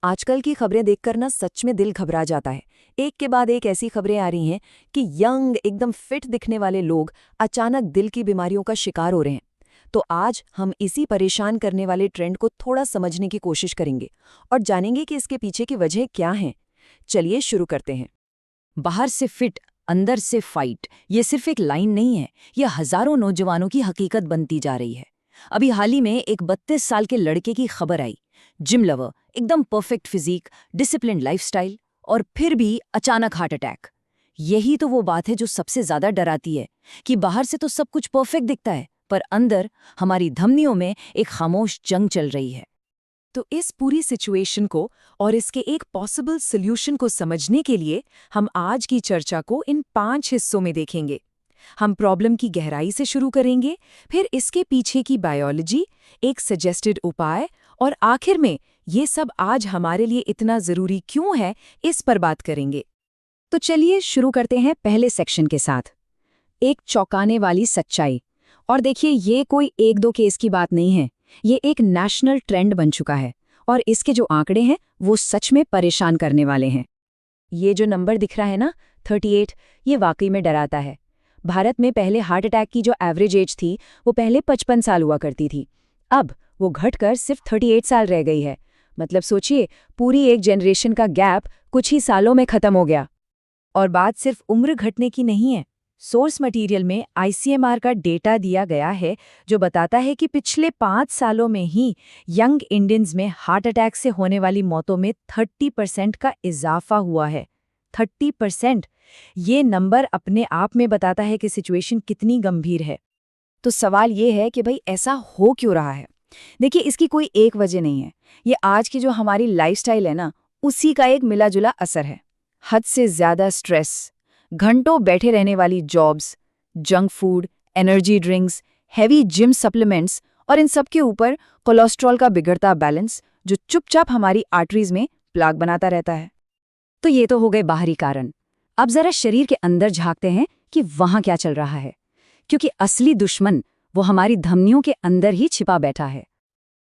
आजकल की खबरें देखकर ना सच में दिल घबरा जाता है। एक के बाद एक ऐसी खबरें आ रही हैं कि यंग एकदम फिट दिखने वाले लोग अचानक दिल की बीमारियों का शिकार हो रहे हैं। तो आज हम इसी परेशान करने वाले ट्रेंड को थोड़ा समझने की कोशिश करेंगे और जानेंगे कि इसके पीछे की वजह क्या है। चलिए शुरू करते हैं। बाहर से फिट, अंदर से फाइट, ये सिर्फ एक लाइन नहीं है, ये हजारों नौजवानों की हकीकत बनती जा रही है। अभी हाल ही में एक 32 साल के लड़के की खबर आई। जिम लवर, एकदम परफेक्ट फिजिक, डिसिप्लिन लाइफस्टाइल, और फिर भी अचानक हार्ट अटैक। यही तो वो बात है जो सबसे ज्यादा डराती है, कि बाहर से तो सब कुछ परफेक्ट दिखता है, पर अंदर हमारी धमनियों में एक खामोश जंग चल रही है। तो इस पूरी सिचुएशन को और इसके एक पॉसिबल सॉल्यूशन को समझने के लिए हम आज की चर्चा को इन 5 हिस्सों में देखेंगे। हम प्रॉब्लम की गहराई से शुरू करेंगे, फिर इसके पीछे की बायोलॉजी, एक सजेस्टेड उपाय, और आखिर में ये सब आज हमारे लिए इतना जरूरी क्यों है, इस पर बात करेंगे। तो चलिए शुरू करते हैं पहले सेक्शन के साथ, एक चौंकाने वाली सच्चाई। और देखिए, ये कोई एक दो केस की बात नहीं है, ये एक नेशनल ट्रेंड बन चुका है, और इसके जो आंकड़े हैं वो सच में परेशान करने वाले हैं। ये जो नंबर दिख रहा है ना, 38, ये वाकई में डराता है। भारत में पहले हार्ट अटैक की जो एवरेज एज थी वो पहले 55 साल हुआ करती थी, अब वो घटकर सिर्फ 38 साल रह गई है। मतलब सोचिए, पूरी एक जनरेशन का गैप कुछ ही सालों में खत्म हो गया। और बात सिर्फ उम्र घटने की नहीं है। सोर्स मटेरियल में ICMR का डेटा दिया गया है जो बताता है कि पिछले 5 सालों में ही यंग इंडियंस में हार्ट अटैक से होने वाली मौतों में 30% का इजाफा हुआ है। 30%! ये नंबर अपने आप में बताता है कि सिचुएशन कितनी गंभीर है। तो सवाल ये है कि भाई ऐसा हो क्यों रहा है? देखिए, इसकी कोई एक वजह नहीं है। ये आज की जो हमारी लाइफस्टाइल है ना, उसी का एक मिला-जुला असर है। हद से ज्यादा स्ट्रेस, घंटों बैठे रहने वाली jobs, junk food, energy drinks, heavy gym supplements, और इन सब के ऊपर कोलेस्ट्रॉल का बिगड़ता बैलेंस जो चुपचाप हमारी आर्टरीज में प्लाक बनाता रहता है। तो ये तो हो गए बाहरी कारण। अब जरा शरीर के अंदर झांकते हैं कि वहां क्या चल रहा है, क्योंकि असली दुश्मन वो हमारी धमनियों के अंदर ही छिपा बैठा है।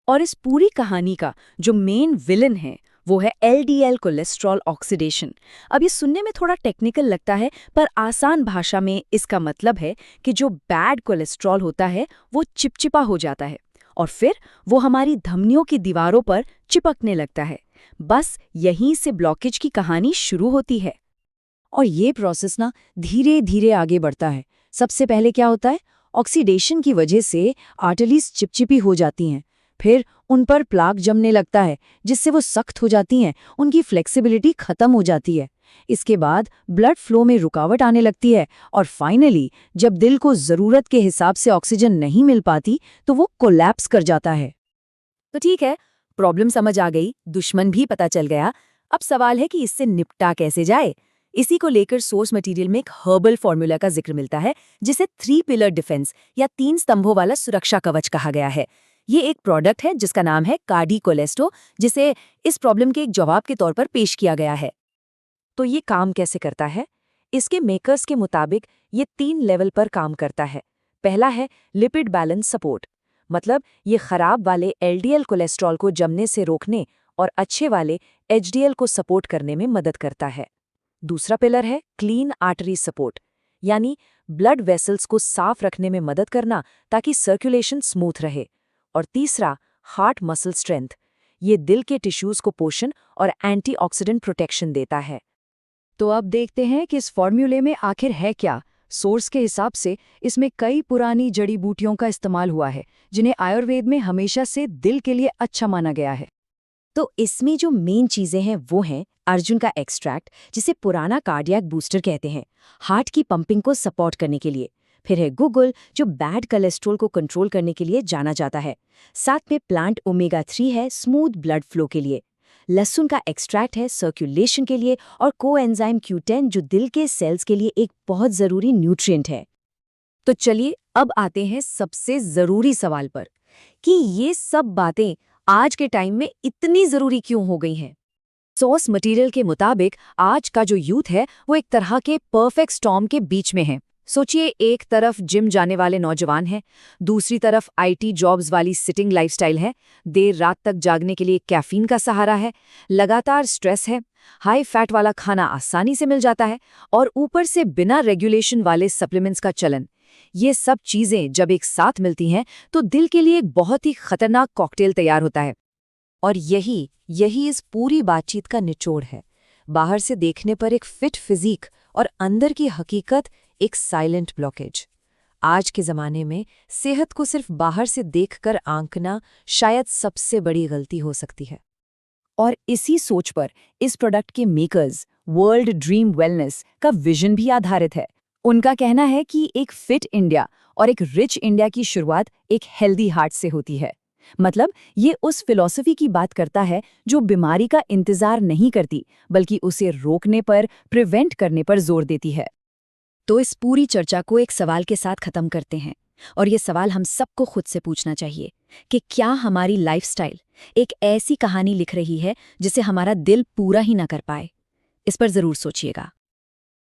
और इस पूरी कहानी का जो मेन विलन है वो है LDL कोलेस्ट्रॉल ऑक्सीडेशन। अब ये सुनने में थोड़ा टेक्निकल लगता है, पर आसान भाषा में इसका मतलब है कि जो बैड कोलेस्ट्रॉल होता है वो चिपचिपा हो जाता है और फिर वो हमारी धमनियों की दीवारों पर चिपकने लगता है। बस यहीं से ब्लॉकेज की कहानी शुरू होती है। और ये प्रोसेस ना धीरे धीरे आगे बढ़ता है। सबसे पहले क्या होता है, ऑक्सीडेशन की वजह से आर्टरीज चिपचिपी हो जाती हैं, फिर उन पर प्लाक जमने लगता है जिससे वो सख्त हो जाती हैं, उनकी फ्लेक्सिबिलिटी खत्म हो जाती है। इसके बाद ब्लड फ्लो में रुकावट आने लगती है, और फाइनली जब दिल को ज़रूरत के हिसाब से ऑक्सीजन नहीं मिल पाती तो वो कोलैप्स कर जाता है। तो ठीक है, प्रॉब्लम समझ आ गई, दुश्मन भी पता चल गया। अब सवाल है कि इससे निपटा कैसे जाए। इसी को लेकर सोर्स मटेरियल में एक हर्बल फॉर्मूला का जिक्र मिलता है जिसे 3 पिलर डिफेंस या 3 स्तंभों वाला सुरक्षा कवच कहा गया है। ये एक प्रोडक्ट है जिसका नाम है कार्डी कोलेस्टो, जिसे इस प्रॉब्लम के एक जवाब के तौर पर पेश किया गया है। तो ये काम कैसे करता है? इसके मेकर्स के मुताबिक ये 3 लेवल पर काम करता है। पहला है लिपिड बैलेंस सपोर्ट, मतलब ये खराब वाले LDL कोलेस्ट्रॉल को जमने से रोकने और अच्छे वाले HDL को सपोर्ट करने में मदद करता है। दूसरा पिलर है क्लीन आर्टरी सपोर्ट, यानी ब्लड वेसल्स को साफ रखने में मदद करना ताकि सर्कुलेशन स्मूथ रहे। और तीसरा हार्ट मसल स्ट्रेंथ, ये दिल के टिश्यूज को पोषण और एंटीऑक्सीडेंट प्रोटेक्शन देता है। तो अब देखते हैं कि इस फॉर्मूले में आखिर है क्या। सोर्स के हिसाब से इसमें कई पुरानी जड़ी बूटियों का इस्तेमाल हुआ है जिन्हें आयुर्वेद में हमेशा से दिल के लिए अच्छा माना गया है। तो इसमें जो मेन चीजें हैं वो हैं अर्जुन का एक्सट्रैक्ट, जिसे पुराना कार्डियक बूस्टर कहते हैं, हार्ट की पंपिंग को सपोर्ट करने के लिए। फिर है गुगल, जो बैड कोलेस्ट्रॉल को कंट्रोल करने के लिए जाना जाता है। साथ में प्लांट ओमेगा 3 है स्मूथ ब्लड फ्लो के लिए। लहसुन का एक्सट्रैक्ट है सर्कुलेशन के लिए, और कोएंजाइम Q10 जो दिल के सेल्स के लिए एक बहुत जरूरी न्यूट्रिएंट है। तो चलिए अब आते हैं सबसे जरूरी सवाल पर, कि ये सब बातें आज के टाइम में इतनी जरूरी क्यों हो गई हैं। सोर्स मटेरियल के मुताबिक आज का जो यूथ है वो एक तरह के परफेक्ट स्टॉर्म के बीच में है। सोचिए, एक तरफ जिम जाने वाले नौजवान हैं, दूसरी तरफ आईटी जॉब्स वाली सिटिंग लाइफस्टाइल है, देर रात तक जागने के लिए कैफीन का सहारा है, लगातार स्ट्रेस है, हाई फैट वाला खाना आसानी से मिल जाता है और ऊपर से बिना रेगुलेशन वाले सप्लीमेंट्स का चलन। ये सब चीजें जब एक साथ मिलती हैं तो दिल के लिए एक बहुत ही खतरनाक कॉकटेल तैयार होता है। और यही इस पूरी बातचीत का निचोड़ है। बाहर से देखने पर एक फिट फिजिक और अंदर की हकीकत एक साइलेंट ब्लॉकेज। आज के ज़माने में सेहत को सिर्फ बाहर से देखकर आंकना शायद सबसे बड़ी गलती हो सकती है। और इसी सोच पर इस प्रोडक्ट के मेकर्स वर्ल्ड ड्रीम वेलनेस का विजन भी आधारित है। उनका कहना है कि एक फिट इंडिया और एक रिच इंडिया की शुरुआत एक हेल्दी हार्ट से होती है। मतलब ये उस फिलॉसफी की बात करता है जो बीमारी का इंतजार नहीं करती, बल्कि उसे रोकने पर, प्रिवेंट करने पर जोर देती है। तो इस पूरी चर्चा को एक सवाल के साथ खत्म करते हैं, और ये सवाल हम सबको खुद से पूछना चाहिए कि क्या हमारी लाइफस्टाइल एक ऐसी कहानी लिख रही है जिसे हमारा दिल पूरा ही ना कर पाए। इस पर जरूर सोचिएगा।